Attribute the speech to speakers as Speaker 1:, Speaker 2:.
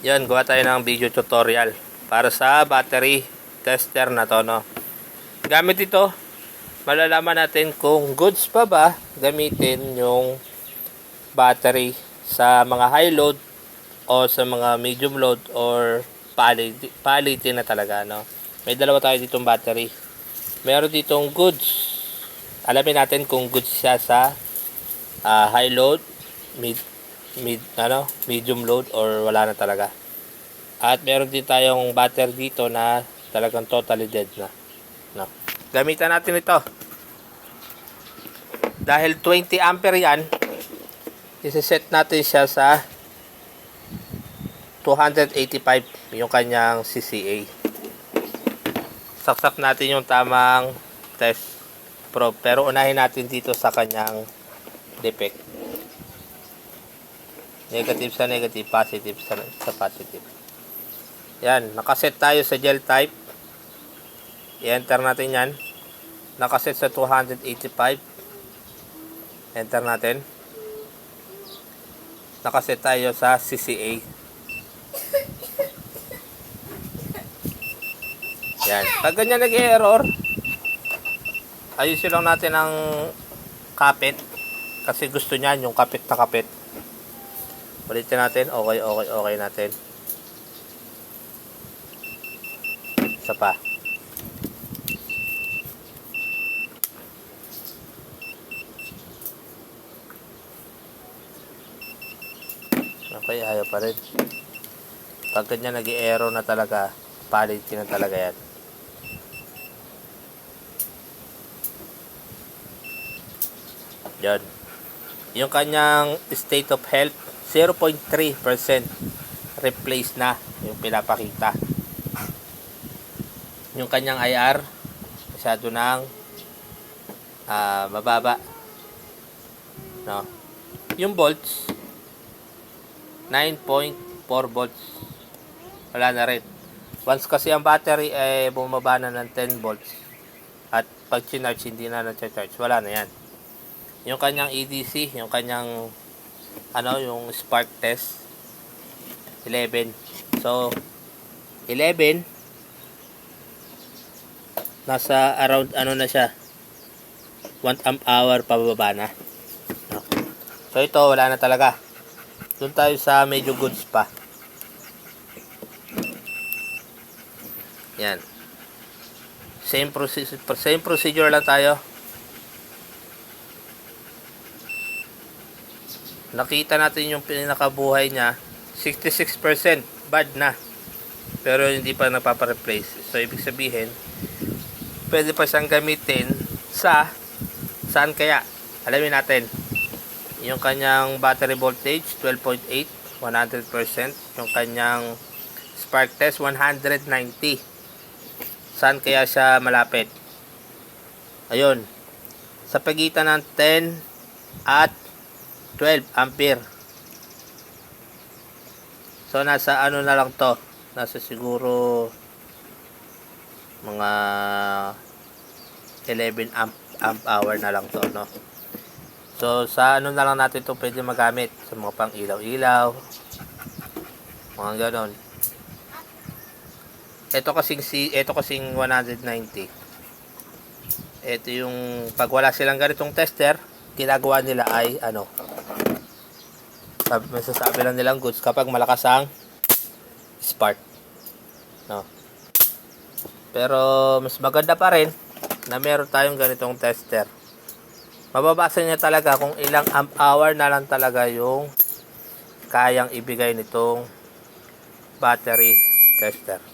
Speaker 1: Yan, gawa tayo ng video tutorial para sa battery tester na to, no. Gamit ito, malalaman natin kung goods pa ba gamitin yung battery sa mga high load o sa mga medium load or palitin na talaga, no. May dalawa tayo ditong battery. Meron ditong goods. Alamin natin kung goods siya sa high load, medium load or wala na talaga. At meron din tayong battery dito na talagang totally dead na. No. Gamitan natin ito. Dahil 20 ampere yan, isi-set natin siya sa 285 yung kanyang CCA. Saksak natin yung tamang test probe. Pero unahin natin dito sa kanyang defect. Negative sa negative, positive sa positive. Yan, nakaset tayo sa gel type. I-enter natin yan. Nakaset sa 285. Enter natin. Nakaset tayo sa CCA. Yan. Pag ganyan nag-error, ayusin lang natin ang kapit. Kasi gusto niyan yung kapit na kapit. Ulitin natin. Okay natin. Isa pa. Okay, ayaw pa rin. Pag ganyan nag-error na talaga, palitin na talaga yan. Yan. Yung kanyang state of health, 0.3% replace na yung pinapakita. Yung kanyang IR, masyado nang mababa. No? Yung volts, 9.4 volts. Wala na rin. Once kasi ang battery ay bumaba na ng 10 volts at pag chinarge hindi na na-charge, wala na yan. Yung kanyang EDC, yung kanyang yung spark test, 11. So 11 nasa around na siya, 1 amp hour pababa na. So ito wala na talaga. Doon tayo sa medyo goods pa. Yan. Same procedure lang tayo. Nakita natin yung pinakabuhay niya, 66% bad na. Pero hindi pa napapareplace. So ibig sabihin, pwede pa siyang gamitin sa saan kaya? Alamin natin. Yung kanyang battery voltage 12.8, 100%. Yung kanyang spark test 190. Saan kaya siya malapit? Ayun. Sa pagitan ng 10 at 12 ampere. So nasa na lang to. Nasa siguro mga 11 amp hour na lang to, no. So sa na lang natin to pwede magamit sa mga pang ilaw-ilaw. Mga ganon. Ito kasing 190. Ito yung pag wala silang ganitong tester, ginagawa nila ay masasabi lang nilang goods kapag malakas ang spark, no. Pero mas maganda pa rin na meron tayong ganitong tester. Mababasa niya talaga kung ilang amp hour na lang talaga yung kayang ibigay nitong battery tester.